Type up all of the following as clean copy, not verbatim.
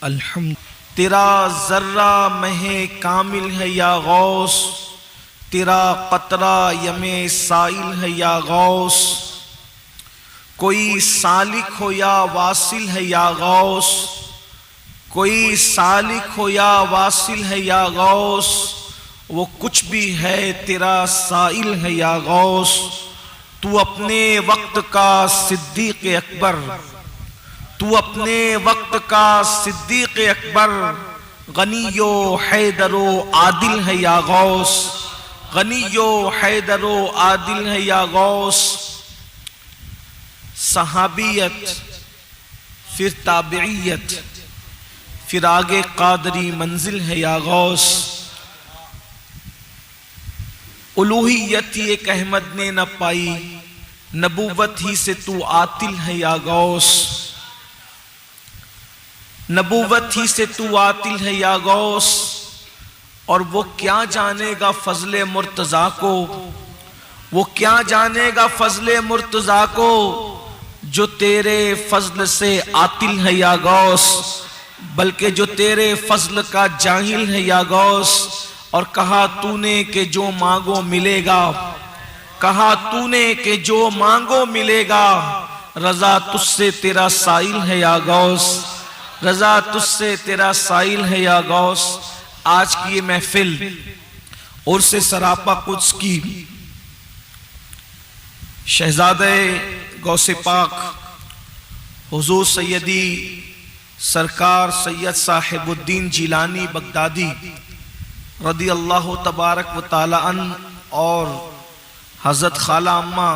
अल्हम्द। तेरा जर्रा महे कामिल है या गौस, तेरा कतरा यमे साइल है या गौस, कोई सालिक हो या वासिल है या गौस, कोई सालिक हो या वासिल है या गौस, वो कुछ भी है तेरा साइल है या गौस। तू अपने वक्त का सिद्दीक अकबर, तू अपने वक्त का सिद्दीक अकबर, गनियो हैदरो आदिल है या गौस, गनियो हैदरो आदिल है या गौस। सहाबियत, फिर ताबियत, फिर आगे कादरी मंजिल है या गौस। उलूहियत ही एक अहमद ने न पाई, नबूवत ही से तू आतिल है या गौस, नबूवत ही से तू आतिल है या गौस। और वो क्या जानेगा फजले मुर्तजा को, वो क्या जानेगा फजले मुर्तजा को, जो तेरे फजल से आतिल है या गौस, बल्कि जो तेरे फजल का जाहिल है या गौस। और कहा तूने कि जो मांगो मिलेगा, कहा तूने कि जो मांगो मिलेगा, रजा तुझसे तेरा साइल है या गौस, रजा तुझसे तेरा साइल है या गौस। आज की ये महफिल उर्स सरापा कुद्स की शहजादे गौसे पाक हुजूर सैयदी सरकार सैयद साहिबुद्दीन जिलानी बगदादी रदी अल्लाह तबारक व ताला अन और हजरत खाला अम्मा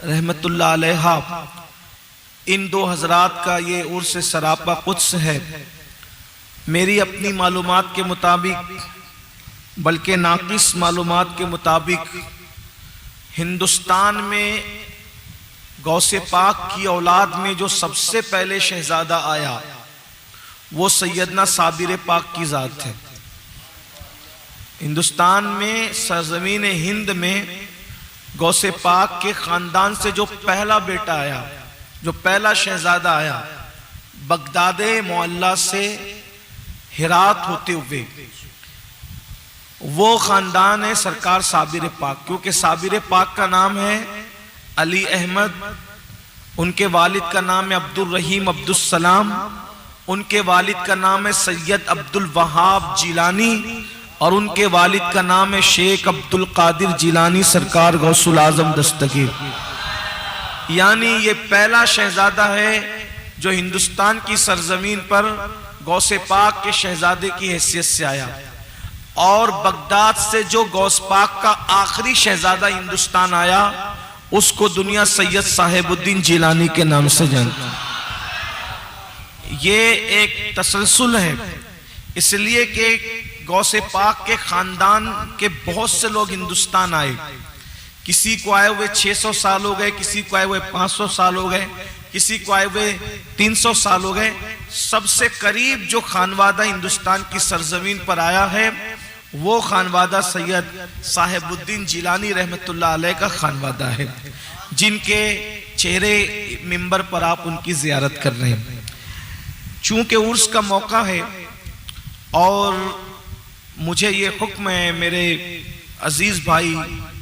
रहमतुल्लाह अलैहा, इन दो हजरात का ये उर्स सरापा कुद्स है। मेरी अपनी मालूमात के मुताबिक, बल्कि नाकिस मालूमात के मुताबिक, हिंदुस्तान में गौसे पाक की औलाद में जो सबसे पहले शहजादा आया वो सैयदना साबिर पाक की जात है। हिंदुस्तान में सरजमीन हिंद में गौसे पाक के खानदान से जो पहला बेटा आया, जो पहला शहजादा आया, बगदादे मोहल्ला से हिरात होते हुए, वो खानदान है सरकार साबिर पाक। क्योंकि साबिर पाक का नाम है अली अहमद, उनके वालिद का नाम है अब्दुल रहीम अब्दुल सलाम, उनके वालिद का नाम है सैयद अब्दुल वहाब जिलानी, और उनके वालिद का नाम है शेख अब्दुल कादिर जिलानी सरकार गौसुल आजम दस्तगीर। यानी ये पहला शहजादा है जो हिंदुस्तान की सरजमीन पर गौसे पाक के शहजादे की हैसियत से आया। और बगदाद से जो गौस पाक का आखिरी शहजादा हिंदुस्तान आया उसको दुनिया सैयद साहिबुद्दीन जिलानी के नाम से जानती। ये एक तसलसल है, इसलिए कि गौसे पाक के खानदान के बहुत से लोग हिंदुस्तान आए। किसी को आए हुए 600 साल हो गए, किसी को आए हुए 500 साल हो गए, किसी को आए हुए 300 साल हो गए। सबसे करीब जो खानवादा हिंदुस्तान की सरजमीन पर आया है वो खानवादा सैयद साहिबुद्दीन जिलानी रहमतुल्लाह अलैह का खानवादा है, जिनके चेहरे मिंबर पर आप उनकी जियारत कर रहे हैं। चूंकि उर्स का मौका है और मुझे ये हुक्म है, मेरे अजीज भाई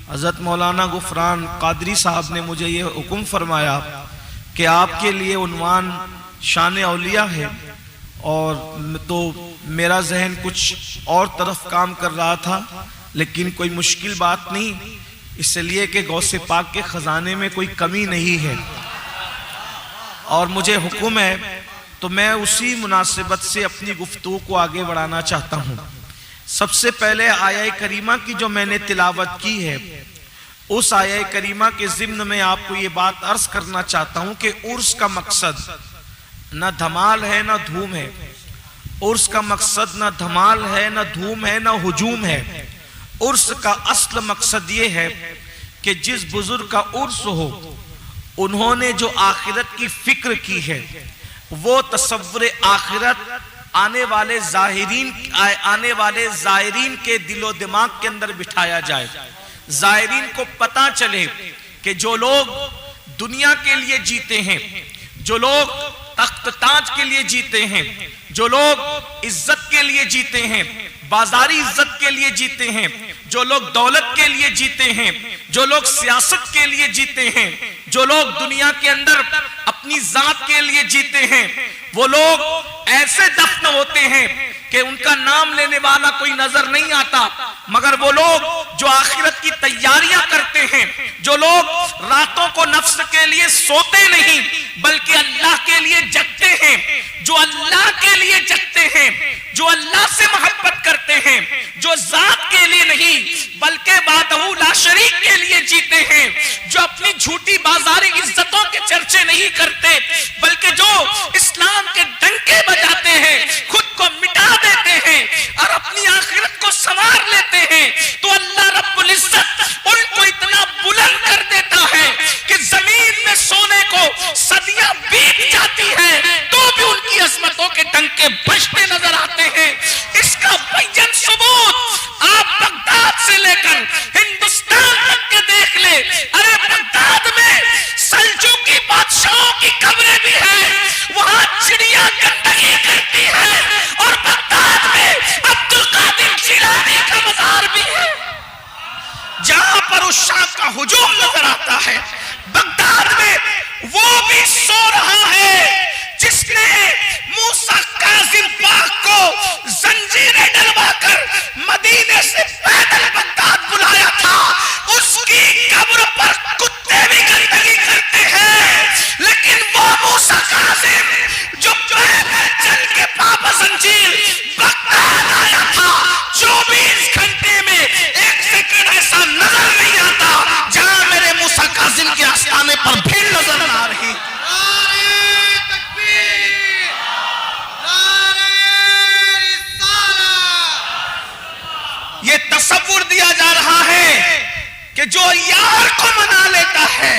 हजरत मौलाना गुफरान कादरी साहब ने मुझे ये हुक्म फरमाया कि आपके लिए उन्वान शान औलिया है। और तो मेरा जहन कुछ और तरफ काम कर रहा था, लेकिन कोई मुश्किल बात नहीं, इसलिए कि गौसे पाक के खजाने में कोई कमी नहीं है और मुझे हुक्म है, तो मैं उसी मुनासिबत से अपनी गुफ्तगू को आगे बढ़ाना चाहता हूँ। सबसे पहले आया करीमा की जो मैंने तिलावत की है, उस आया करीमा के ज़िम्न में आपको ये बात अर्ज करना चाहता हूँ कि उर्स का मकसद न धमाल है न धूम है। उर्स का मकसद न धमाल है न धूम है न हुजूम है। उर्स का असल मकसद ये है कि जिस बुजुर्ग का उर्स हो उन्होंने जो आखिरत की फिक्र की है वो तसव्वुर आखिरत आने वाले ज़ाहिरीन के दिलो दिमाग के अंदर बिठाया जाए। ज़ाहिरीन को पता चले कि जो लोग दुनिया के लिए जीते हैं, जो लोग तख्त ताज के लिए जीते हैं, जो लोग इज्जत के लिए जीते हैं, बाजारी इज्जत के लिए जीते हैं, जो लोग दौलत के लिए जीते हैं, जो लोग सियासत के लिए जीते हैं, जो लोग दुनिया के अंदर अपनी जात के लिए जीते हैं, वो लोग ऐसे दफन होते हैं कि उनका नाम लेने वाला कोई नजर नहीं आता। मगर वो लोग जो आखिरत की तैयारियां करते हैं, जो लोग रातों को नफ्स के लिए सोते नहीं बल्कि अल्लाह के लिए जगते हैं, जो अल्लाह के लिए जगते हैं, जो अल्लाह से मोहब्बत करते हैं, जो जात के लिए नहीं बल्कि वादहू ला शरीक के लिए जीते हैं, जो अपनी झूठी बाजारी इज्जतों के चर्चे नहीं करते बल्कि जो इस्लाम के डंके बजाते हैं, खुद को मिटा देते हैं और अपनी आखिरत को संवार लेते हैं, तो अल्लाह रब्बुल इज्जत उनको इतना बुलंद कर देता है कि जमीन में सोने को सदियां बीत जाती है तो भी उनकी अजमतों के डंके बजते नजर आते हैं। इसका बयान सबूत आप बगदाद से लेकर हिंदुस्तान तक के देख ले। अरे बगदाद में सल्जूकी बादशाहों की कब्रें भी हैं, वहां चिड़िया गंदगी करती है, और बगदाद में अब्दुल कादिर जिलानी का मजार भी है जहां पर उस शाह का हुजूम नजर आता है। बगदाद में वो भी सो रहा है जिसने मूसा काजिम पाक को जंजीरें डलवाकर मदीने से पैदल बगदाद बुलाया था। उसकी कब्र पर कुत्ते भी गंदगी करते हैं, लेकिन वो मूसा काजिम जो पैदल चल के पापा जंजीर बगदाद आया था, 24 घंटे में एक सेकंड ऐसा नजर नहीं आता जहां मेरे मूसा काजिम के आस्थाने पर भीड़ नजर न आ रही। ये तसव्वुर दिया जा रहा है कि जो यार को मना लेता है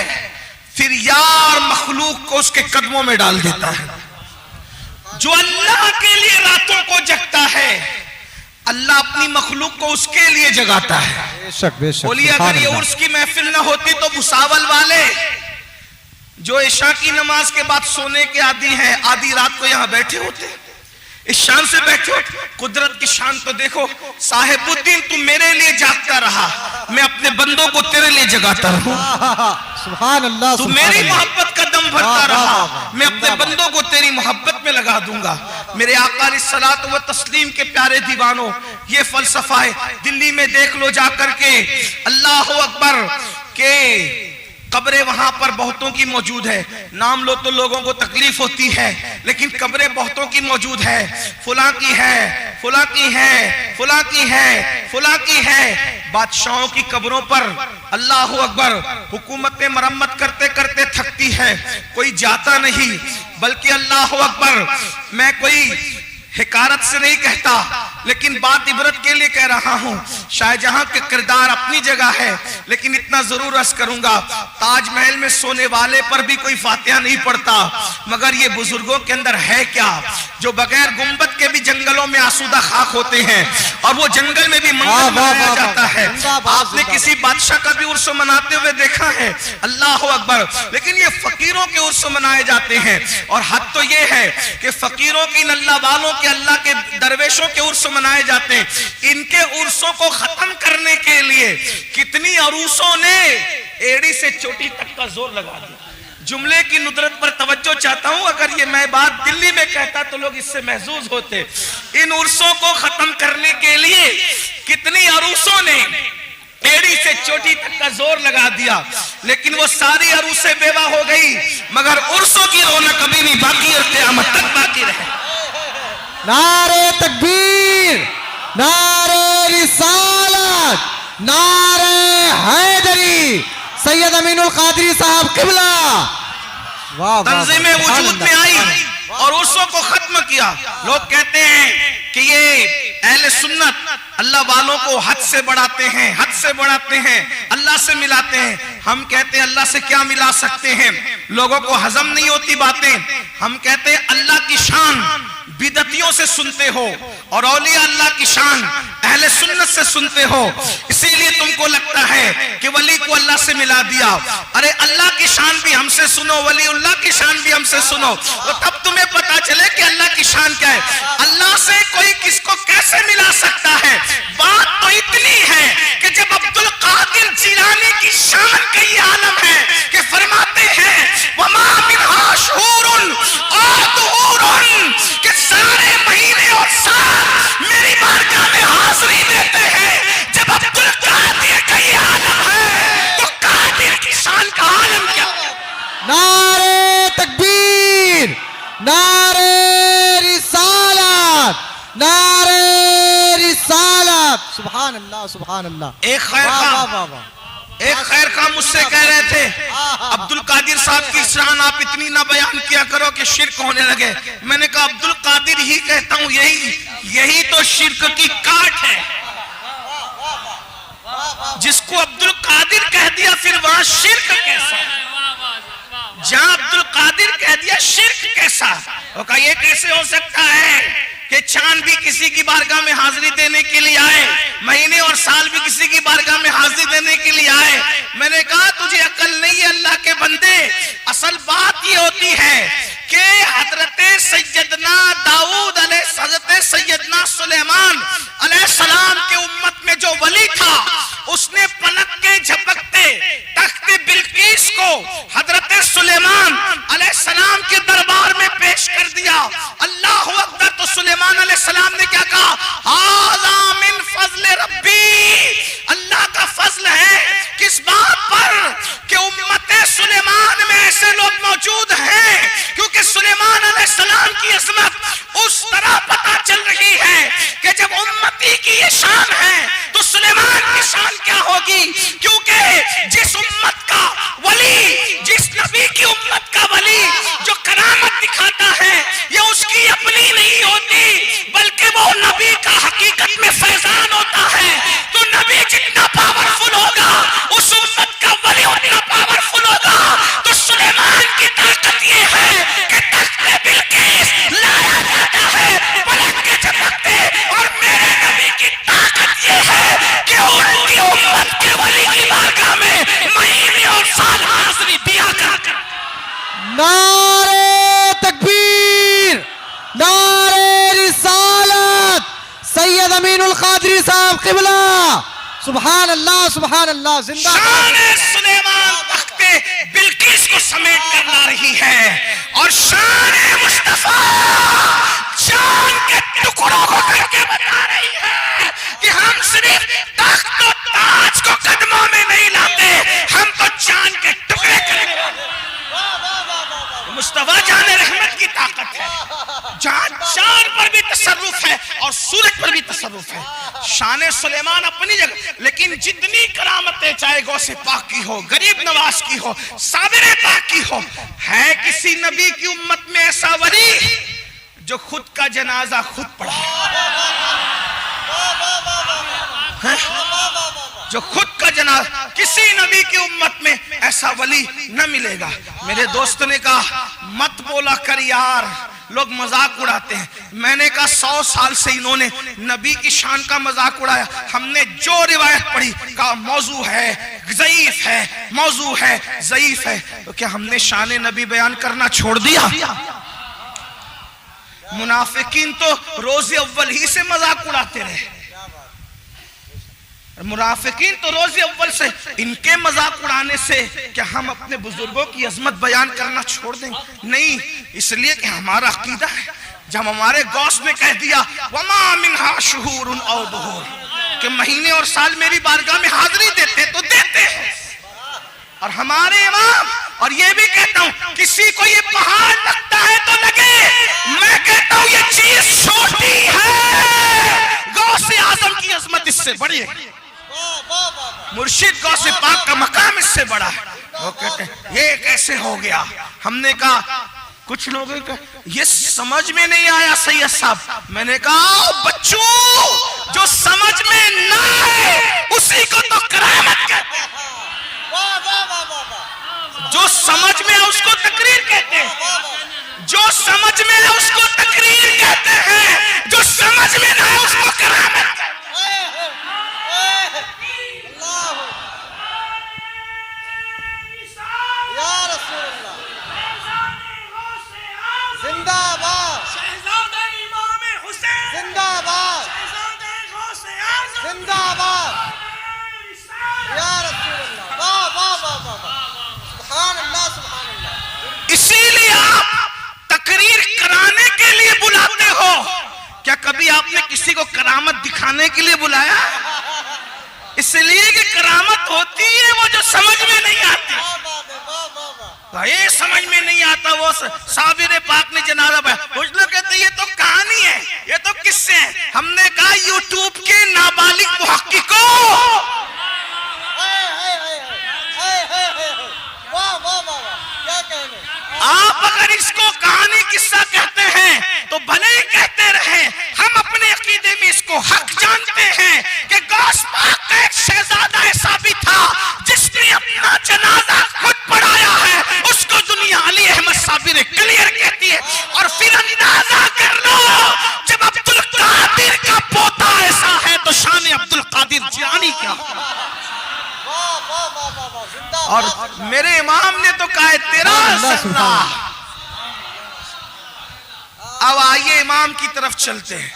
फिर यार मखलूक को उसके कदमों में डाल देता है। जो अल्लाह के लिए रातों को जगता है, अल्लाह अपनी मखलूक को उसके लिए जगाता है। बेशक बेशक। बोलिए अगर ये उर्स की महफिल ना होती तो भुसावल वाले जो इशा की नमाज के बाद सोने के आदी हैं, आधी रात को यहां बैठे होते, इस शान से बैठो। कुदरत की शान तो देखो। साहिबुद्दीन तू मेरे लिए जागता रहा, मैं अपने बंदों को तेरे लिए जगाता रहूं। सुभान अल्लाह। तू मेरी मोहब्बत का दम भरता रहा, मैं अपने बंदों को तेरी मोहब्बत में लगा दूंगा। मेरे आका अलैहिस्सलातु व तस्लीम के प्यारे दीवानों, ये फलसफा है। दिल्ली में देख लो जाकर के, अल्लाह अकबर के कब्रें वहां पर बहुतों की मौजूद है। नाम लो तो लोगों को तकलीफ होती है, लेकिन कब्रें बहुतों की मौजूद है। फुला की है, फुला की है, फुला की है, फुला की है। बादशाहों की कब्रों पर अल्लाह अकबर हुकूमत में मरम्मत करते करते थकती है, कोई जाता नहीं, बल्कि अल्लाह अकबर, मैं कोई हिकारत से नहीं कहता लेकिन बात इबरत के लिए कह रहा हूं। शाहजहां के किरदार अपनी जगह है, लेकिन इतना जरूर अर्ज करूंगा, ताजमहल में सोने वाले पर भी कोई फातिहा नहीं पड़ता, मगर ये बुजुर्गों के अंदर है क्या जो बगैर गुंबद के भी जंगलों में आसूदा खाक होते हैं और वो जंगल में भी मंगल मनाया जाता है। आपने किसी बादशाह का भी उर्स मनाते हुए देखा है? अल्लाह अकबर। लेकिन ये फकीरों के उर्स मनाए जाते हैं, और हद तो ये है कि फकीरों की, अल्लाह वालों के, अल्लाह के दरवेशों के उर्स मनाए जाते हैं। इनके उर्सों को खत्म करने के लिए कितनी अरूसों ने एड़ी से चोटी तक का जोर लगा दिया। जुमले की नुदरत पर तवज्जो चाहता हूं, अगर ये मैं बात दिल्ली में कहता तो लोग इससे महजूज होते। इन उर्सों को खत्म करने के लिए कितनी अरूसों ने एड़ी से चोटी तक का जोर लगा दिया, लेकिन वो सारी अरूसें बेवा हो गई, मगर उर्सों की रौनक कभी भी बाकी और क़यामत तक बाकी रहे। नारे तकबीर, नारे रिसालत, नारे हैदरी, सैयद अमीनुल कादरी साहब किबला। वाह, तंजीमें वजूद में आई और उर्सों को खत्म किया। लोग कहते हैं कि ये अहले सुन्नत अल्लाह वालों को हद से बढ़ाते हैं, हद से बढ़ाते हैं, अल्लाह से मिलाते हैं। हम कहते हैं अल्लाह से क्या मिला सकते हैं, लोगों को हजम नहीं होती बातें। हम कहते हैं अल्लाह की शान बिदतियों से सुनते हो और औलिया अल्लाह की शान अहले सुन्नत से सुनते हो, इसीलिए तुमको लगता है कि वली को अल्लाह से मिला दिया। अरे अल्लाह की शान भी हमसे सुनो, वलीउल्लाह की शान भी हमसे सुनो, तो तब तुम्हें पता चले कि अल्लाह की शान क्या है। अल्लाह से कोई किसको कैसे मिला सकता है। बात तो इतनी है कि जब अब्दुल कादिर जिलानी की शान का ये आलम है कि फरमाते हैं वमा मिनहा शुहूरुन और दुहूरुन, कि सारे महीने और साल मेरी बारगाह में हाजिरी देते हैं। जब अब्दुल कादिर का ये आलम है तो कादिर की शान का आलम क्या। नारे तकबीर, नारे रिसालत, नारे रिसालत। सुभान अल्लाह, सुभान अल्लाह। एक खैर वाह, खा वाह, वाह, वाह। एक खैर खा मुझसे कह रहे थे अब्दुल कादिर साहब की शान आप इतनी ना बयान किया करो कि शिर्क होने लगे। मैंने कहा अब्दुल कादिर ही कहता हूं, यही तो शिर्क की काट है। जिसको अब्दुल कादिर कह दिया फिर वहां शिर्क कैसा। जहां अब्दुल कादिर कह दिया शिर्क कैसा। वो कहा ये कैसे हो सकता है कि चांद भी किसी की बारगाह में हाजिरी देने के लिए आए, महीने और साल भी किसी की बारगाह में हाजिरी देने के लिए आए। मैंने कहा तुझे अकल नहीं है अल्लाह के बंदे। असल बात ये होती है कि हजरत सैयदना दाऊद हजरत सैयदना सुलेमान अलैहिस्सलाम के उम्मत में जो वली था उसने पलक के झपकते तख्ते बिल्किस को हजरत सुलेमान अलैहिस्सलाम के दरबार में पेश कर दिया। अल्लाहु अकबर। तो सुलेमान अलैहिस्सलाम ने क्या कहा, हाज़ा मिन फज़्ल रब्बी, अल्लाह का फजल है। किस बात पर कि उम्मते सुलेमान में ऐसे लोग मौजूद हैं, क्योंकि सुलेमान अलैहिस्सलाम की अज़मत उस तरह पता चल रही है कि जब उम्मती की ये शान है तो सुलेमान की शान क्या होगी। क्योंकि जिस उम्मत का वली, जिस नबी की उम्मत का वली जो करामत दिखाता है ये उसकी अपनी नहीं होती, बल्कि वो नबी का हकीकत में फैजान होता है। तो नबी जितना पावरफुल होगा उस उम्मत का वली उतना पावरफुल होगा। तो सुलेमान की ताकत ये है कि तख्ते बिल्किस लाया जाता है पलक के झपकते, और मेरे नबी की ताकत ये है कि उनकी उम्मत के वली की बारगाह में महीने और साल हाजिरी दिया करते। नारे तकबीर, नारे रिसालत, सैयद अमीनुल कादरी साहब किबला। सुभान अल्लाह, सुभान अल्लाह। जिंदाबाद। शान सुलेमान तख्ते बिल्किस को समेट कर ला रही है और शान मुस्तफा शान के टुकड़ों को करके बता रही है कि हम सिर्फ तख्त और ताज को कदमों में नहीं लाते, हम तो चांद के टुकड़े करने वाले। मुस्तफा जाने रहमत की ताकत है, जहां चांद पर भी तसर्रुफ है और सूरज पर भी तसर्रुफ है। शान सुलेमान अपनी जगह, लेकिन जितनी करामतें चाहे गौसे पाक की हो, गरीब नवाज की हो, साबिर पाक की हो, है किसी नबी की उम्मत में ऐसा वली जो खुद का जनाजा खुद पढ़ा है? जो खुद का जनाजा, किसी नबी की उम्मत में ऐसा वली न मिलेगा। मेरे दोस्त ने कहा मत बोला कर यार, लोग मजाक उड़ाते हैं। मैंने कहा 100 साल से इन्होंने नबी की शान का मजाक उड़ाया। हमने जो रिवायत पढ़ी कहा मौजू है, ज़ईफ है, मौजू है, ज़ईफ है। तो क्या हमने शान नबी बयान करना छोड़ दिया? मुनाफिकीन तो रोज़े अव्वल ही से मजाक उड़ाते रहे। मुनाफिकीन तो रोज़े अव्वल से, इनके मजाक उड़ाने से क्या हम अपने बुजुर्गों की अजमत बयान करना छोड़ देंगे? नहीं, इसलिए कि हमारा अकीदा है। जब हमारे गौस ने कह दिया वमा मिनहा शुहूरुन औ दुहूर, कि महीने और साल मेरी बारगाह में हाजिरी देते तो देते हैं। और हमारे इमाम, और ये भी कहता हूं किसी को ये पहाड़ लगता है तो लगे, मैं कहता हूं ये चीज छोटी है, गौसे आजम की अजमत इससे बड़ी है, मुर्शिद गौसे पाक का मकाम इससे बड़ा है। वो कहते हैं ये कैसे हो गया? हमने कहा कुछ लोगों को ये समझ में नहीं आया सैयद साहब। मैंने कहा बच्चों जो समझ में ना आए उसी को तो करामत कहते हैं, जो समझ में है उसको तकरीर कहते हैं, जो समझ में है उसको तकरीर कहते हैं, जो समझ में ना है उसको करामत कहते हैं। जिंदाबाद। क्या कभी आपने किसी को करामत दिखाने के लिए बुलाया? इसलिए कि करामत होती है वो जो समझ में नहीं आती। भाई समझ में नहीं आता। वो साबिर पाक ने जनाजा पाया, कुछ लोग कहते ये तो कहानी है, ये तो किस्से हैं। हमने कहा यूट्यूब के नाबालिग मुहक्किकों, आप अगर इसको कहानी किस्सा कहते हैं तो भले ही कहते रहे, हम अपने अकीदे में इसको हक जानते हैं कि गौस पाक का एक शहजादा ऐसा भी था जिसने अपना जनाजा खुद पढ़ाया है। उसको दुनिया अली अहमद साबिर क्लियर कहती है। और फिर अंदाजा कर लो, जब अब्दुल कादिर का पोता ऐसा है तो शान अब्दुल कादिर जिलानी क्या। और मेरे इमाम ने तो कहा है तेरा जर्रा। अब आइए इमाम की तरफ चलते हैं।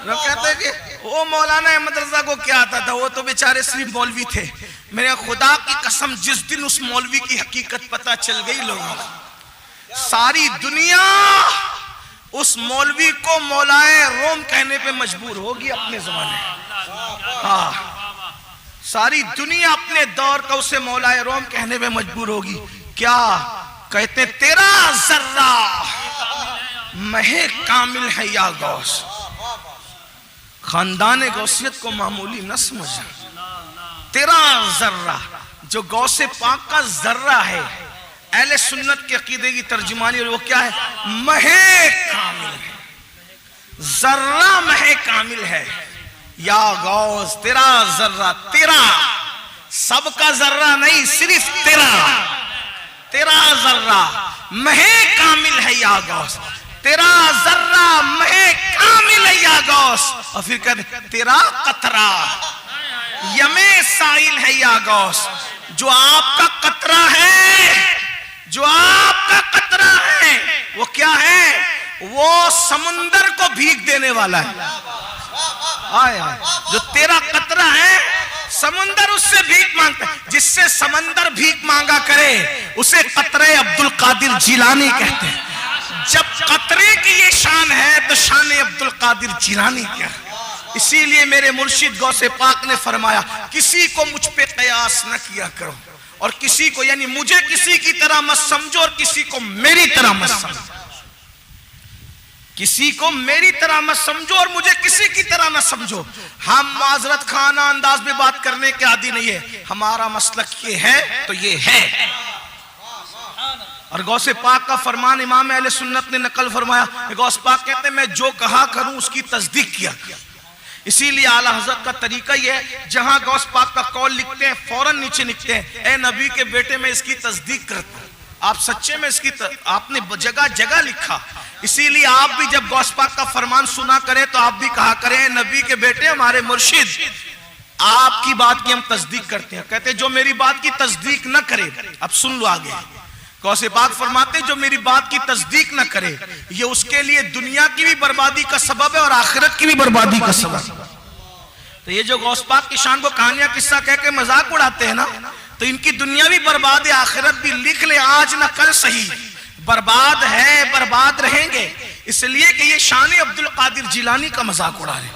लोग कहते हैं कि वो मौलाना अहमद रजा को क्या आता था, वो तो बेचारे सिर्फ मौलवी थे। मेरे खुदा की कसम, जिस दिन उस मौलवी की हकीकत पता चल गई लोगों को, सारी दुनिया उस मौलवी को मौलाए रोम कहने पे मजबूर होगी अपने जमाने। हाँ, सारी दुनिया अपने दौर का उसे मौलाए रोम कहने पे मजबूर होगी। क्या कहते, तेरा जर्रा महे कामिल है या गौस। खानदान गौसियत को मामूली न समझा। तेरा जर्रा जो गौसे पाक का जर्रा है, अहले सुन्नत के अकीदे की तर्जुमानी, और वो क्या है, महे कामिल है। जर्रा महे कामिल है या गौस, तेरा जर्रा, तेरा सबका जर्रा नहीं, सिर्फ तेरा, तेरा जर्रा महे कामिल है या गौस, तेरा जर्रा महे कामिल है या गौस। और फिर कहते तेरा कतरा यमे साइल है या गौस। जो आपका कतरा है, जो आपका कतरा है वो क्या है, वो समुंदर को भीग देने वाला है। आए आए, जो तेरा कतरा है समुंदर उससे भीख मांगता है। जिससे समंदर भीख मांगा करे उसे कतरे अब्दुल कादिर जिलानी कहते हैं। जब कतरे की ये शान है तो शान अब्दुल कादिर जिलानी क्या। इसीलिए मेरे मुर्शिद गौसे पाक ने फरमाया, किसी को मुझ पे कयास न किया करो, और किसी को, यानी मुझे किसी की तरह मत समझो और किसी को मेरी तरह मत समझो। किसी को मेरी तरह मत समझो और मुझे किसी की तरह न समझो। हम माजरत खाना अंदाज में बात करने के आदी नहीं है। हमारा मसलक ये है तो ये है। और गौसे पाक का फरमान इमाम अहले सुन्नत ने नकल फरमाया। गौस पाक कहते हैं, मैं जो कहा करूं उसकी तस्दीक किया। इसीलिए आला हजरत का तरीका यह है, जहां गौस पाक का कौल लिखते हैं फौरन नीचे लिखते हैं, ए नबी के बेटे मैं इसकी तस्दीक करता हूं, आप सच्चे में इसकी आपने जगह जगह लिखा। इसीलिए आप भी जब गौस पाक का फरमान सुना करें तो आप भी कहा करें, नबी के बेटे हमारे मुर्शिद आपकी बात की हम तस्दीक करते हैं। कहते जो मेरी बात की तस्दीक न करे, अब सुन लो आगे, गौसे पाक फरमाते जो मेरी बात की तस्दीक न करे ये उसके लिए दुनिया की भी बर्बादी का सबब है और आखिरत की भी बर्बादी का सबब। तो ये जो गौस पाक की शान को कहानियां किस्सा कह के मजाक उड़ाते हैं ना, तो इनकी दुनिया भी बर्बाद है, आखिरत भी। लिख ले आज न कल सही, बर्बाद है, बर्बाद रहेंगे। इसलिए कि ये शान अब्दुल कादिर जिलानी का मजाक उड़ा रहे।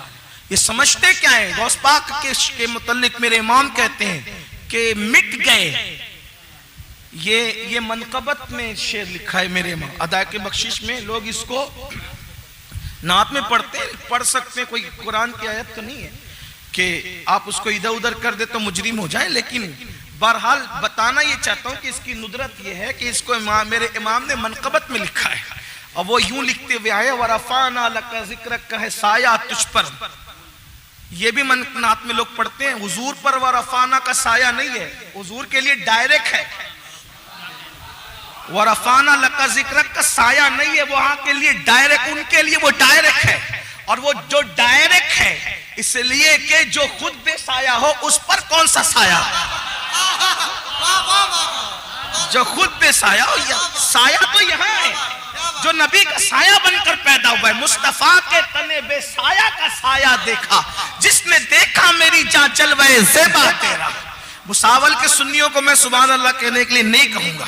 ये समझते क्या है, गौस पाक के मुतल्लिक मेरे इमाम कहते हैं कि मिट गए। ये मनकबत में शेर लिखा है मेरे इमाम, अदा के बख्शिश में। लोग इसको नात में पढ़ते हैं, पढ़ सकते हैं, कोई कुरान की आयत तो नहीं है कि आप उसको इधर उधर कर दे तो मुजरिम हो जाए। लेकिन बहरहाल बताना ये चाहता हूं कि इसकी नुदरत ये है कि इसको मेरे इमाम ने मनकबत में लिखा है। और वो यूं लिखते हुए आए, वरफाना लका जिक्रक का है साया तुझ पर। ये भी नात में लोग पढ़ते हैं। हुजूर पर वरफाना का साया नहीं है, हुजूर के लिए डायरेक्ट है। वरफाना लका जिक्रक का साया नहीं है, वहां के लिए डायरेक्ट, उनके लिए वो डायरेक्ट है। और वो जो डायरेक्ट है इसलिए कि जो खुद बेसाया हो उस पर कौन सा साया, जो खुद बेसाया हो। साया तो यहाँ है जो नबी का साया बनकर पैदा हुआ है। मुस्तफा के तने बेसाया का साया देखा, जिसने देखा मेरी जान जलवे ज़ेबा तेरा। मुसावल के सुन्नियों को मैं सुभान अल्लाह कहने के लिए नहीं कहूंगा।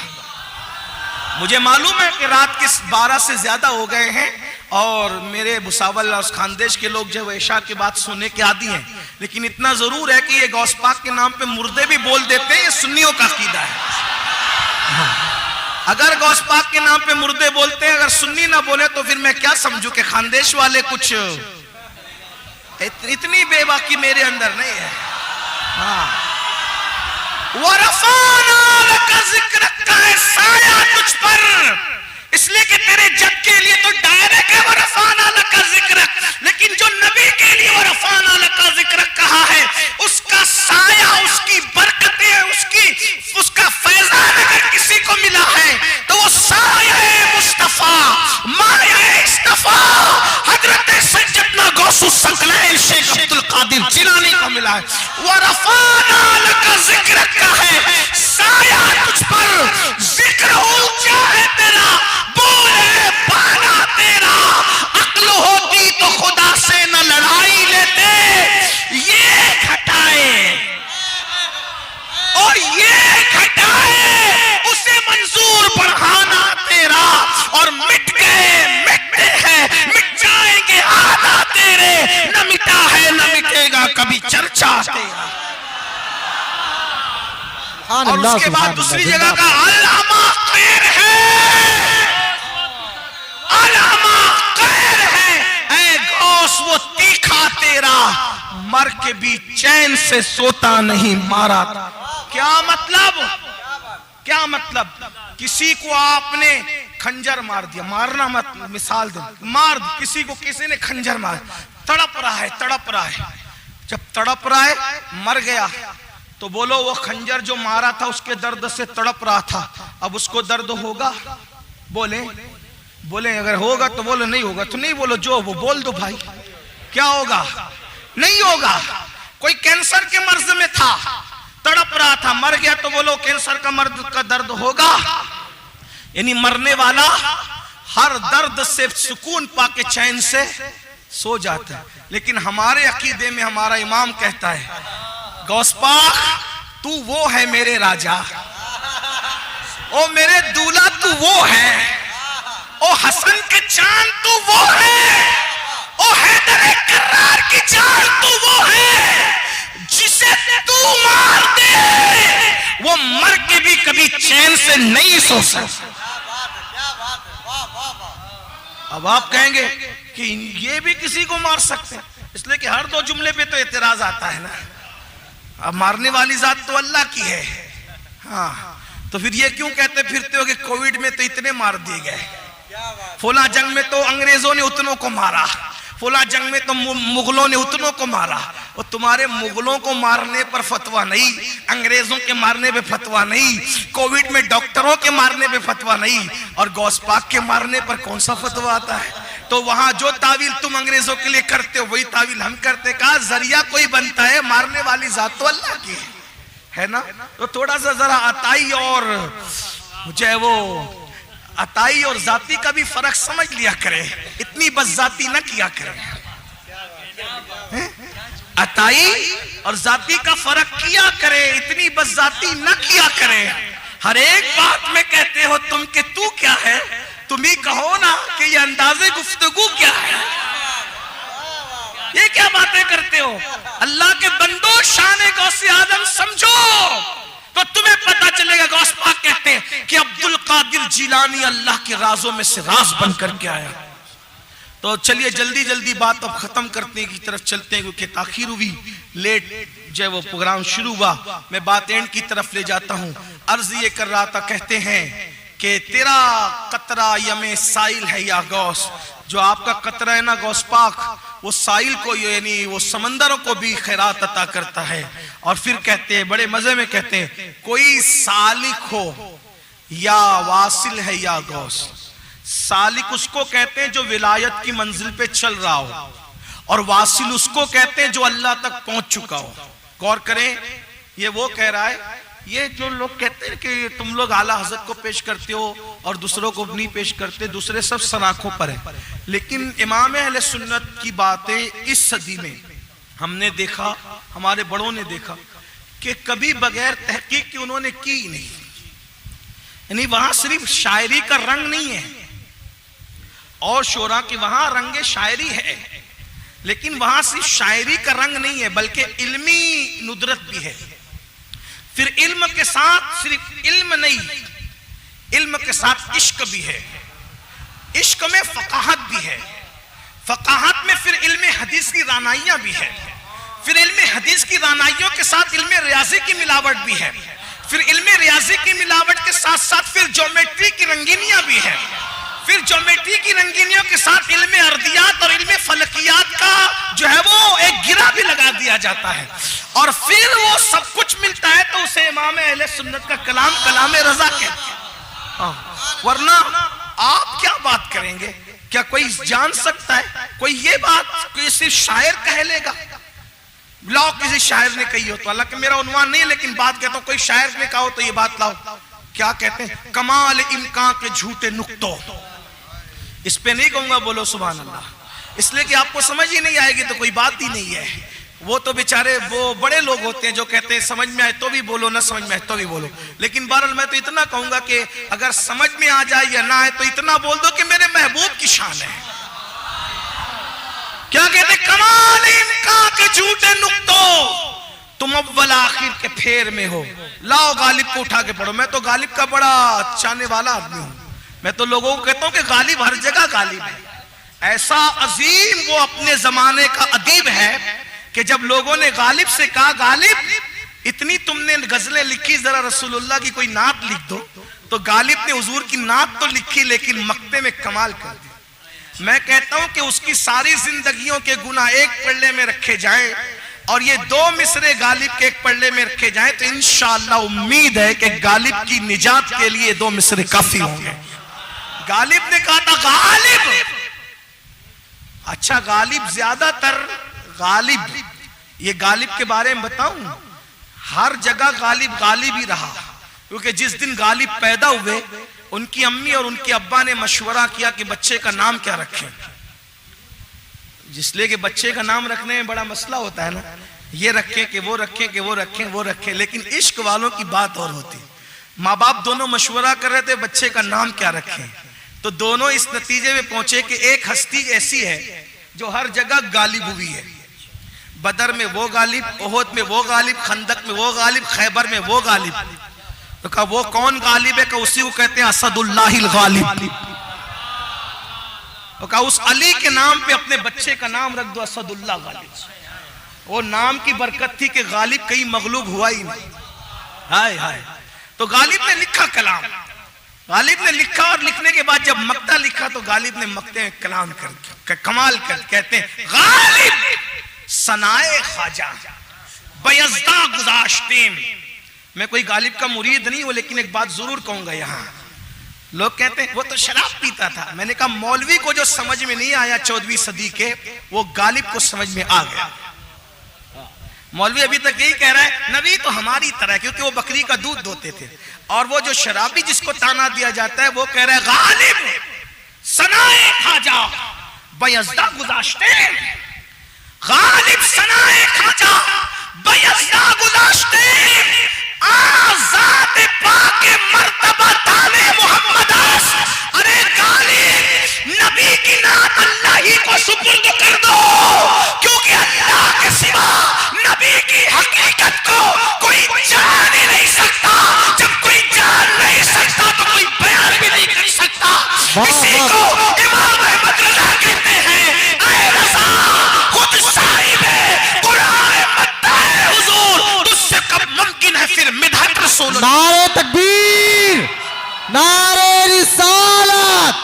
मुझे मालूम है कि रात के 12 से ज्यादा हो गए हैं और मेरे भुसावल और खानदेश के लोग जो ऐशा की बात सुनने के आदी हैं, लेकिन इतना जरूर है कि ये गौस पाक के नाम पे मुर्दे भी बोल देते हैं, ये सुन्नियों का अकीदा है। अगर गौस पाक के नाम पे मुर्दे बोलते हैं, अगर सुन्नी ना बोले तो फिर मैं क्या समझूं कि खानदेश वाले कुछ इतनी बेबाकी मेरे अंदर नहीं है। हाँ, वरफ़ाना लका ज़िक्रक का है साया तुझ पर, इसलिए कि तेरे जग के लिए तो डायरेक्ट है वरफ़ाना लका ज़िक्रक, लेकिन जो नबी के लिए वरफ़ाना लका ज़िक्रक कहा है, उसका साया, उसकी बरकतें, उसका फैज़ान अगर किसी को मिला है तो वो साया मुस्तफा, माया इस्तफा हजरत सैयदना गौसुस सकलैन शेख अब्दुल कादिर जिलानी को मिला है। वरफ़ाना लका ज़िक्रक का है साया तुझ पर, जिक्र ऊंचा है तेरा, बोले बाना तेरा, अक्ल होती तो खुदा से न लड़ाई लेते, ये घटाए और ये घटाए उसे मंजूर बढ़ाना तेरा, और मिट गए मिटते हैं मिट जाएंगे आना तेरे, न मिटा है न मिटेगा कभी चर्चा तेरा। और उसके बाद दूसरी जगह का अल्लामा खैर है, अल्लामा खैर है, ऐ गौस वो तीखा तेरा, मर के भी चैन से सोता नहीं मारा। क्या मतलब, क्या मतलब? किसी को आपने खंजर मार दिया, मारना मत, मिसाल दे, मार किसी को, किसी ने खंजर मार, तड़प रहा है, तड़प रहा है, जब तड़प रहा है मर गया तो बोलो वो खंजर जो मारा था उसके दर्द से तड़प रहा था, अब उसको दर्द होगा? बोले बोले अगर होगा तो बोलो, नहीं होगा तो नहीं बोलो, जो वो बोल दो भाई, क्या होगा? नहीं होगा। कोई कैंसर के मर्ज में था, तड़प रहा था, मर गया तो बोलो कैंसर का मर्द का दर्द होगा? यानी मरने वाला हर दर्द से सुकून पाके चैन से सो जाता है। लेकिन हमारे अकीदे में हमारा इमाम कहता है, गौस पाक तू वो है मेरे राजा, ओ मेरे दूल्हा तू वो है, ओ हसन के चांद तू वो है, ओ हैदर करार की जान तू वो है, जिसे तू मार दे वो मर के भी कभी चैन से नहीं सो सकता। अब आप कहेंगे कि ये भी किसी को मार सकते हैं, इसलिए कि हर दो जुमले पे तो एतराज आता है ना। अब मारने वाली जात तो अल्लाह की है। हाँ, तो फिर ये क्यों कहते फिरते हो कि कोविड में तो इतने मार दिए गए, फुला जंग में तो अंग्रेजों ने उतनों को मारा, फुला जंग में तो मुगलों ने उतनों को मारा। और तुम्हारे मुगलों को मारने पर फतवा नहीं, अंग्रेजों के मारने पे फतवा नहीं, कोविड में डॉक्टरों के मारने पे फतवा नहीं, और गौस पाक के मारने पर कौन सा फतवा आता है? तो वहां जो तावील तुम अंग्रेजों के लिए करते हो वही तावील हम करते। कहा जरिया कोई बनता है, मारने वाली जात तो अल्लाह की है ना। तो थोड़ा सा जरा अताई और मुझे वो अताई और जाति का भी फर्क समझ लिया करे, इतनी बदजाती न किया करे। अताई और जाति का फर्क किया करे, इतनी बदजाती न किया करे। हर एक बात में कहते हो तुम के तू क्या है, तुम ही कहो ना कि ये अंदाजे गुफ्तगू क्या है। ये क्या बातें करते हो? अल्लाह के बंदो शान गौसे आदम समझो तो तुम्हें पता चलेगा। गौस पाक कहते हैं कि अब्दुल कादिर जिलानी अल्लाह के राजों में से राज बन करके आया। तो चलिए जल्दी जल्दी बात अब खत्म करने की तरफ चलते हैं, क्योंकि ताखीर हुई, लेट जो वो प्रोग्राम शुरू हुआ, मैं बात एंड की तरफ ले जाता हूं। अर्ज ये कर रहा था, कहते हैं कि तेरा कतरा यमे साइल है या गौस, जो आपका कतरा है ना गौस पाक, वो साइल को यानी वो समंदरों को भी खैरात अता करता है। और फिर कहते हैं बड़े मजे में कहते हैं, कोई सालिक हो या वासिल है या गौस। सालिक उसको कहते हैं जो विलायत की मंजिल पे चल रहा हो, और वासिल उसको कहते हैं जो अल्लाह तक पहुंच चुका हो। गौर करें, ये वो कह रहा है, ये जो लोग कहते हैं कि तुम लोग आला हजरत को पेश करते हो और दूसरों को नहीं पेश करते, दूसरे सब सराखों पर है। लेकिन इमाम अहले सुन्नत की बातें इस सदी में हमने देखा, हमारे बड़ों ने देखा कि कभी बगैर तहकीक के उन्होंने की नहीं। यानी वहां सिर्फ शायरी का रंग नहीं है, और शोरा के वहां रंगे शायरी है, लेकिन वहां सिर्फ शायरी का रंग नहीं है बल्कि इल्मी नुदरत भी है। फिर इल्म के साथ सिर्फ इल्म नहीं, इल्म के साथ इश्क भी है, इश्क में फकाहत भी है, फकाहत में फिर इल्म हदीस की रानाइयां भी है, फिर इल्म हदीस की रानाइयों के साथ इल्म रियाजी की मिलावट भी है, फिर इल्म रियाजी की मिलावट के साथ साथ फिर ज्योमेट्री की रंगीनियां भी है, फिर ज्योमेट्री की रंगीनियों के साथ इल्म अर्दियात और इल्म फलकियात का जो है वो एक गिरा भी लगा दिया जाता है, और फिर वो सब कुछ मिलता है तो उसे इमाम अहले सुन्नत का कलाम कलाम रजा कहते हैं। वरना आप क्या बात करेंगे? क्या कोई जान सकता है? कोई ये बात कोई सिर्फ शायर कह लेगा? लाओ किसी शायर ने कही हो तो, हालांकि मेरा उन्वान नहीं है लेकिन बात कहता हूं, कोई शायर ने कहा हो तो ये बात लाओ। क्या कहते हैं? कमाल इम्कान के झूठे नुक्तों। इस पे नहीं कहूंगा बोलो सुभान अल्लाह, इसलिए कि आपको समझ ही नहीं आएगी तो कोई बात ही नहीं है। वो तो बेचारे वो बड़े लोग होते हैं जो कहते हैं समझ में आए तो भी बोलो, ना समझ में आए तो भी बोलो। लेकिन बहरहाल मैं तो इतना कहूंगा कि अगर समझ में आ जाए या ना आए तो इतना बोल दो कि मेरे महबूब की शान है। क्या कहते? कमाल इम्कान के झूठे नुक्तों, तुम अव्वल आखिर के फेर में हो। लाओ गालिब को उठा के पढ़ो। मैं तो गालिब का बड़ा चाहने वाला आदमी हूं। मैं तो लोगों को कहता हूं कि गालिब हर जगह गालिब है। ऐसा अजीम वो अपने जमाने का अदीब है कि जब लोगों ने गालिब से कहा, गालिब इतनी तुमने गजलें लिखी, जरा रसूलुल्लाह की कोई नात लिख दो, तो गालिब ने हुजूर की नात तो लिखी लेकिन मक्ते में कमाल कर दी। मैं कहता हूं कि उसकी सारी जिंदगियों के गुनाह एक पल्ले में रखे जाएं और ये दो मिसरे गालिब के एक पल्ले में रखे जाएं तो इंशाअल्लाह उम्मीद है कि गालिब की निजात के लिए दो मिसरे काफी होंगे। गालिब ने कहा था गालिब, अच्छा गालिब ज्यादातर गालिब, ये गालिब के बारे में बताऊं, हर जगह गालिब गालिब ही रहा, क्योंकि जिस दिन गालिब पैदा हुए उनकी अम्मी और उनके अब्बा ने मशवरा किया कि बच्चे का नाम क्या रखें। जिसलिए कि बच्चे का नाम रखने में बड़ा मसला होता है ना, ये रखें कि वो रखें कि वो रखें वो रखें, लेकिन इश्क वालों की बात और होती। माँ बाप दोनों मशवरा कर रहे थे बच्चे का नाम क्या रखें, तो दोनों इस नतीजे में पहुंचे कि एक हस्ती ऐसी है जो हर जगह गालिब हुई है। बदर में वो गालिब, ओहद में वो गालिब, खंदक में वो गालिब, खैबर में वो गालिब। तो कहा वो कौन गालिब है? उसी को कहते हैं असदुल्लाहिल गालिब। तो कहा उस अली के नाम पे अपने बच्चे का नाम रख दो असदुल्लाह गालिब। वो नाम की बरकत थी कि गालिब कहीं मगलूब हुआ ही नहीं। हाय हाय। तो गालिब ने लिखा कलाम, गालिब ने लिखा और लिखने के बाद जब मक्ता लिखा तो गालिब ने मक्ते में कलाम कर कमाल कर कहते हैं गालिब सनाए ख्वाजा बयज़्दा गुज़ाश्तेम। मैं कोई गालिब का मुरीद नहीं हूं लेकिन एक बात जरूर कहूंगा, यहाँ लोग कहते हैं वो तो शराब पीता था। मैंने कहा मौलवी को जो समझ में नहीं आया 14वीं सदी के, वो गालिब को समझ में आ गया। मौलवी अभी तक यही कह रहा है नबी तो हमारी तरह, क्योंकि वो बकरी का दूध दोते थे, और वो जो शराबी जिसको ताना दिया जाता है वो कह रहा है गालिब सनाए ख्वाजा बयज़्दा गुज़ाश्तेम। गालिब सनाए ख्वाजा बयज़्दा गुज़ाश्तेम, आज़ाद पाके मर्तबा ताले मोहम्मद। अरे गालिब नबी की नात अल्लाह ही को सुपुर्द कर दो, क्योंकि अल्लाह के सिवा नबी की हकीकत को कोई जान ही नहीं सकता। जब कोई जान नहीं सकता तो कोई बयान भी नहीं कर सकता। इसी को इमाम अहमद रज़ा कहते हैं, ऐ रज़ा खुद साहिब है कुरान मत्ता है हुजूर, तुझसे कब मुमकिन है फिर मिदहत रसूल। नारे तकबीर, नारे रिसालत,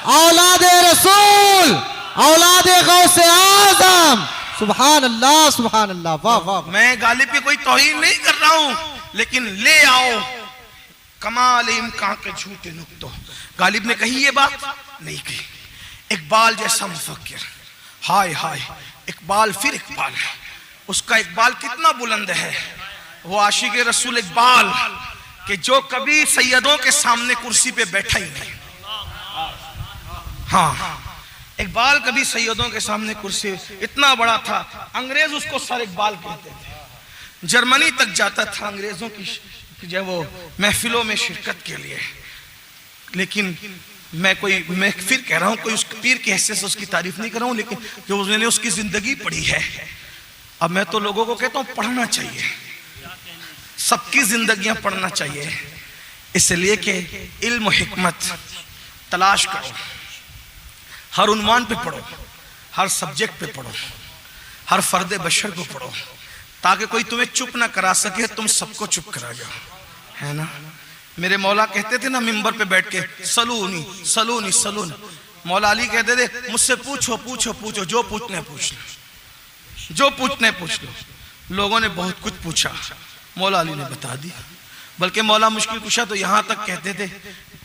औलादे रसूल, औलादे गौसे आजम। सुभान अल्लाह, सुभान अल्लाह, वाह वाह। मैं गालिब की कोई तौहीन नहीं कर रहा हूं, लेकिन ले आओ कमाल इम्कान के झूठे नुक्तों। गालिब ने कही ये बात नहीं कही। इकबाल जैसा मुफक्किर, हाय हाय, इकबाल फिर इकबाल है। उसका इकबाल कितना बुलंद है। वो आशिक रसूल इकबाल कि जो कभी सैयदों के सामने कुर्सी पे बैठा ही नहीं। हाँ, इकबाल कभी सैयदों के सामने कुर्सी, इतना बड़ा था अंग्रेज उसको सर इकबाल कहते थे। जर्मनी तक जाता था अंग्रेजों की जो वो महफिलों में शिरकत के लिए, लेकिन मैं फिर कह रहा हूं, कोई उस पीर की हैसियत से उसकी तारीफ नहीं कर रहा हूं, लेकिन जो उसने उसकी जिंदगी पढ़ी है। अब मैं तो लोगों को कहता हूं पढ़ना चाहिए, सबकी जिंदगियां पढ़ना चाहिए, इसलिए कि इल्म और हिकमत तलाश करो, हर उन्वान पे पढ़ो, हर सब्जेक्ट पे पढ़ो, हर फर्द बशर को पढ़ो, ताकि कोई तुम्हें चुप ना करा सके, तुम सबको चुप करा जाओ, है ना। मेरे मौला कहते थे ना मिंबर पे बैठ के, सलूनी सलूनी सलूनी। मौला अली कहते थे मुझसे पूछो पूछो पूछो, जो पूछना है पूछ लो, जो पूछना है पूछ लो। लोगों ने बहुत कुछ पूछा, मौला अली ने बता दिया। बल्कि मौला मुश्किल कुशा तो यहां तक कहते थे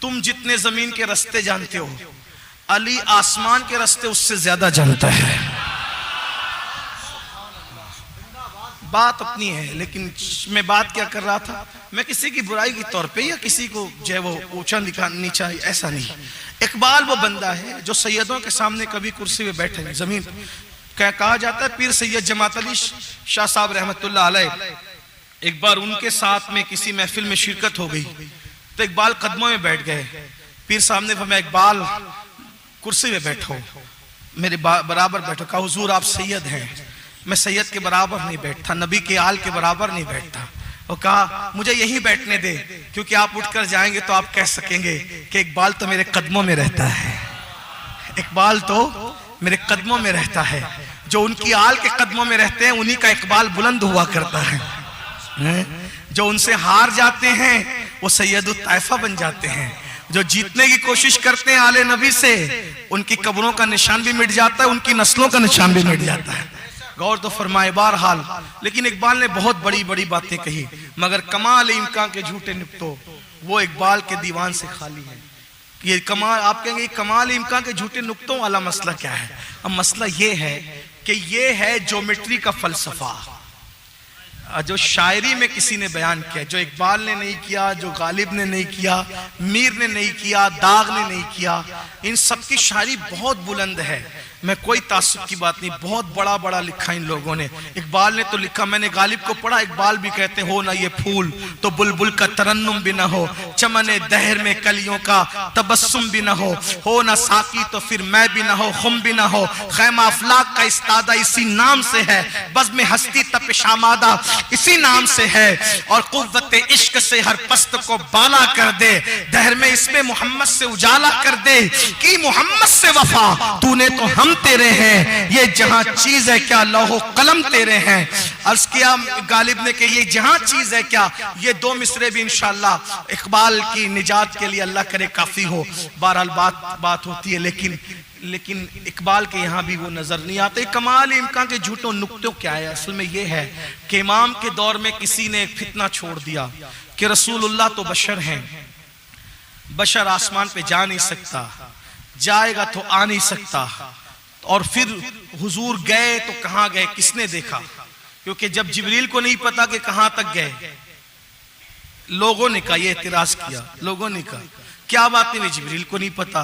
तुम जितने जमीन के रास्ते जानते हो, अली आसमान के रास्ते उससे ज्यादा जानता है। बात अपनी है, लेकिन मैं बात क्या कर रहा था, मैं किसी की बुराई के तौर पे या किसी को जो है वो ऊंचा नीचा ऐसा नहीं। इकबाल वो बंदा है जो सैयदों के सामने कभी कुर्सी पे बैठे नहीं, जमीन कहा जाता है। पीर सैयद जमात अली शाह साहब रहमतुल्लाह अलैह, एक बार उनके साथ में किसी महफिल में शिरकत हो गई तो इकबाल कदमों में बैठ गए। पीर साहब ने फरमाया इकबाल कुर्सी में बैठो, मेरे बराबर बैठो। कहा हुजूर आप सैयद हैं, मैं सैयद के बराबर नहीं बैठता, नबी के आल के बराबर नहीं बैठता। वो कहा मुझे यहीं बैठने दे, क्योंकि आप उठकर जाएंगे तो आप कह सकेंगे कि इकबाल तो मेरे कदमों में रहता है, इकबाल तो मेरे कदमों में रहता है। जो उनकी आल के कदमों में रहते हैं उन्हीं का इकबाल बुलंद हुआ करता है। जो उनसे हार जाते हैं वो सैयदुत तैफा बन जाते हैं। जो जीतने की कोशिश करते हैं आले नबी से, उनकी कब्रों का निशान भी मिट जाता है, उनकी नस्लों का निशान भी मिट जाता है। गौर तो फरमाए बहरहाल। लेकिन इकबाल ने बहुत बड़ी बड़ी बातें कही, मगर कमाल इम्कान के झूठे निपटो वो इकबाल के दीवान से खाली है। ये कमाल, आप कहेंगे कमाल इम्कान के झूठे नुक्तों वाला मसला क्या है? अब मसला ये है कि ये है ज्योमेट्री का फलसफा, जो शायरी में किसी ने बयान किया, जो इकबाल ने नहीं किया, जो गालिब ने नहीं किया, मीर ने नहीं किया, दाग ने नहीं किया। इन सब की शायरी बहुत बुलंद है, मैं कोई तासुब की बात नहीं, बहुत बड़ा बड़ा लिखा इन लोगों ने। इकबाल ने तो लिखा, मैंने गालिब को पढ़ा, इकबाल भी कहते हो ना ये फूल तो बुलबुल का तरन्नुम भी ना हो, चमने दहर में कलियों का तबस्सुम भी ना हो ना साकी तो फिर मैं भी ना हो, खुम भी ना हो, खैमा अफलाक का इस्तादा इसी नाम से है, बज़्म हस्ती तपिशामादा इसी नाम से है, और कुव्वत इश्क से हर पस्त को बाला कर दे, दहर में इसमें मोहम्मद से उजाला कर दे, कि मोहम्मद से वफा तूने तो हम तेरे हैं, ये जहां चीज है क्या लौहो कलम तेरे हैं। अर्ज किया गालिब ने कि ये जहां चीज है क्या, ये दो मिसरे भी इंशाअल्लाह इकबाल की निजात के लिए अल्लाह करे काफी हो। बहरहाल बात होती है, लेकिन इकबाल के यहाँ भी वो नजर नहीं आते। कमाल इम्कान के झूठों नुक्तों क्या है, असल में ये है कि इमाम के दौर में किसी ने एक फितना छोड़ दिया कि रसूलुल्लाह तो बशर हैं, बशर आसमान पे जा नहीं सकता, जाएगा तो आ नहीं सकता। और फिर हुजूर गए तो कहां गए, किसने देखा? क्योंकि जब जिब्रील को नहीं पता कि कहां तक गए, लोगों ने कहा, ये एतराज किया लोगों ने कहा क्या बात नहीं, जिब्रील को नहीं पता,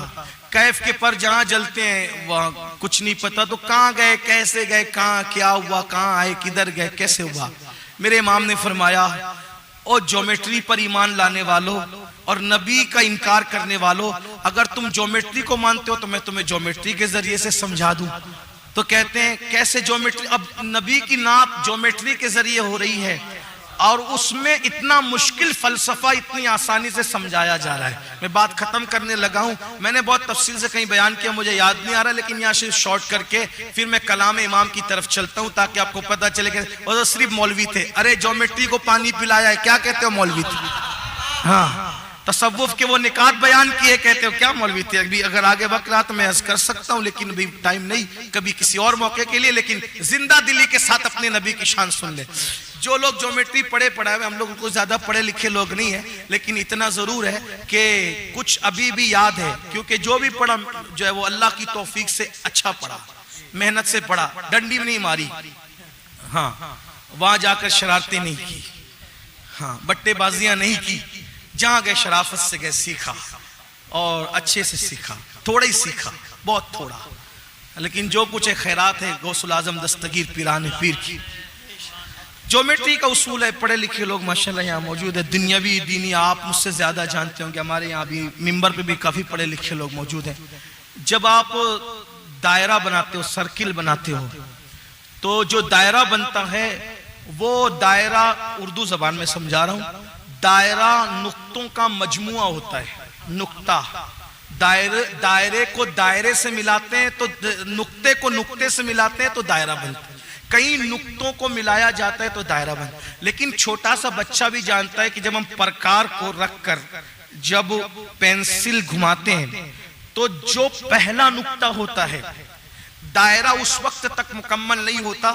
कैफ के पर जहां जलते हैं वहां कुछ नहीं पता, तो कहां गए, कैसे गए, कहां क्या हुआ, कहां आए, किधर गए, कैसे हुआ? मेरे इमाम ने फरमाया, और ज्योमेट्री पर ईमान लाने वालों और नबी का इनकार करने वालों, अगर तुम ज्योमेट्री को मानते हो तो मैं तुम्हें ज्योमेट्री के जरिए से समझा दूं। तो कहते हैं कैसे ज्योमेट्री? अब नबी की नाप ज्योमेट्री के जरिए हो रही है, और उसमें इतना मुश्किल फलसफा इतनी आसानी से समझाया जा रहा है। मैं बात खत्म करने लगा हूं, मैंने बहुत तफसील से कहीं बयान किया, मुझे याद नहीं आ रहा, लेकिन यहाँ से शॉर्ट करके फिर मैं कलाम इमाम की तरफ चलता हूं, ताकि आपको पता चले कि वो तो सिर्फ मौलवी थे। अरे ज्योमेट्री को पानी पिलाया है, क्या कहते हो मौलवी थे? हाँ, तसव्वुफ के वो निकात बयान किए, कहते हो क्या मौलवी थे? अभी अगर आगे वक्त रहा तो मैं अर्ज कर सकता हूं, लेकिन अभी टाइम नहीं, कभी किसी और मौके के लिए। लेकिन जिंदा दिली के साथ अपने नबी की शान सुन ले। जो लोग ज्योमेट्री पढ़े हुए, हम लोग उनको ज्यादा पढ़े लिखे लोग नहीं है, लेकिन इतना जरूर है कि कुछ अभी भी याद है, क्योंकि जो भी पढ़ा जो है वो अल्लाह की तौफीक से अच्छा पढ़ा, मेहनत से पढ़ा, डंडी भी नहीं मारी, हाँ वहां जाकर शरारतें नहीं की, हाँ बट्टेबाजियां नहीं की, जहां गए शराफत से गए, सीखा और अच्छे से सीखा, थोड़ा ही सीखा, बहुत थोड़ा, लेकिन जो कुछ है खैरात है गौसुल आजम दस्तगीर पीरान पीर की। ज्योमेट्री का उसूल है, पढ़े लिखे लोग माशाल्लाह यहाँ मौजूद है, दुनियावी दीनी आप मुझसे ज्यादा जानते होंगे, हमारे यहाँ भी मिंबर पे भी काफी पढ़े लिखे लोग मौजूद हैं। जब आप दायरा बनाते हो, सर्किल बनाते हो, तो जो दायरा बनता है वो दायरा, उर्दू जबान में समझा रहा हूं, दायरा नुक्तों का मजमुआ होता है। नुक्ता, दायरे को दायरे से मिलाते हैं तो नुक्ते को नुक्ते से मिलाते हैं तो दायरा बनता है। कई नुक्तों को मिलाया जाता है तो दायरा बनता है। लेकिन छोटा सा बच्चा भी जानता है कि जब हम प्रकार को रखकर जब पेंसिल घुमाते हैं तो जो पहला नुक्ता होता है, दायरा उस वक्त तक मुकम्मल नहीं होता,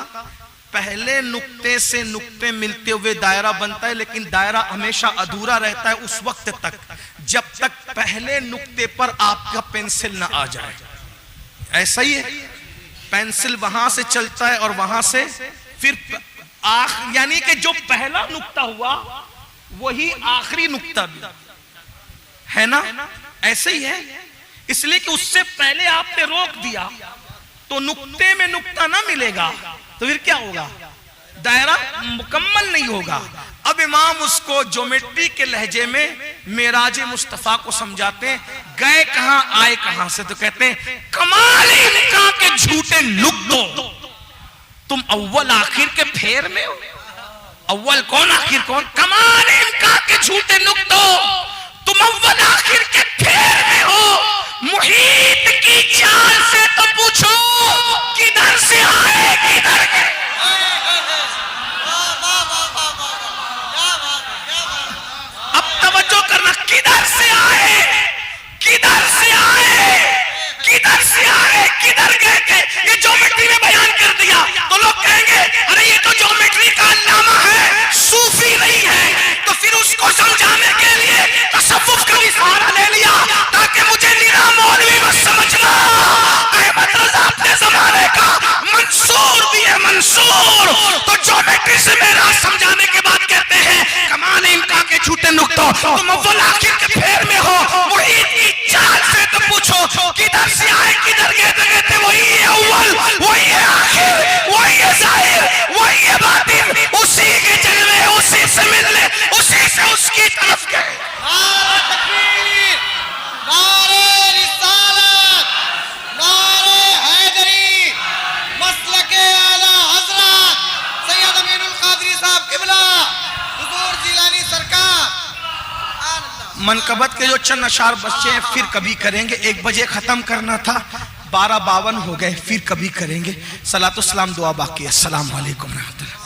पहले नुक्ते से नुक्ते मिलते हुए दायरा बनता है, लेकिन दायरा हमेशा अधूरा रहता है उस वक्त तक जब तक पहले नुक्ते पर आपका पेंसिल ना आ जाए। ऐसा ही है, पेंसिल वहां से चलता है और वहां से फिर यानी कि जो पहला नुक्ता हुआ वही आखिरी नुक्ता भी है ना, ऐसे ही है। इसलिए कि उससे पहले आपने रोक दिया तो नुक्ते में नुक्ता ना मिलेगा तो फिर क्या होगा, दायरा मुकम्मल नहीं होगा। अब इमाम उसको ज्योमेट्री के लहजे में मेराज मुस्तफा को समझाते हैं, गए कहां आए कहां से, तो कहते हैं कमाल इनका के झूठे नुक्तों, तुम अव्वल आखिर के फेर में हो। अव्वल कौन आखिर कौन, कमाल इनका के झूठे नुक्तों, तुम अव्वल आखिर के फेर में हो। मुहीत की चाल से तो पूछो किधर से आए किधर गए। अब तवज्जो करना, किधर से आए किधर से आए किधर से आए किधर गए थे, ये ज्योमेट्री में बयान कर दिया तो लोग कहेंगे अरे ये तो ज्योमेट्री का अल्लामा है, सूफी नहीं है। तो फिर उसको समझाने के लिए तसव्वुफ का भी सहारा ले लिया ताकि मुझे निरा मौलवी मत समझना, अहमद रजा अपने जमाने का मंसूर भी है, मंसूर। तो ज्योमेट्री से मेरा समझाने के बाद कहते हैं कमाल इनका के झूठे नुक्तों, तुम अव्वल आखिर के फेर में हो। मुहीत की चाल से तो पूछो किधर से आए किधर गए, तो कहते वही है अव्वल, वही है आखिर, वही है जाहिर, वही है बातिन, उसी के जलवे उसी से मिलने उसी से उसकी तरफ गए। नारे तकबीर, नारे रिसालत, नारे हैदरी, मसलके आला हजरत सैयद अमीनुल कादरी साहब किबला, हुजूर जिलानी सरकार। मनकबत के जो चंद अशार बच्चे हैं फिर कभी करेंगे, 1 बजे खत्म करना था, 12:52 हो गए, फिर कभी करेंगे। सलातो सलाम दुआ बाकी है। अस्सलाम वालेकुम रहमतुल्लाह।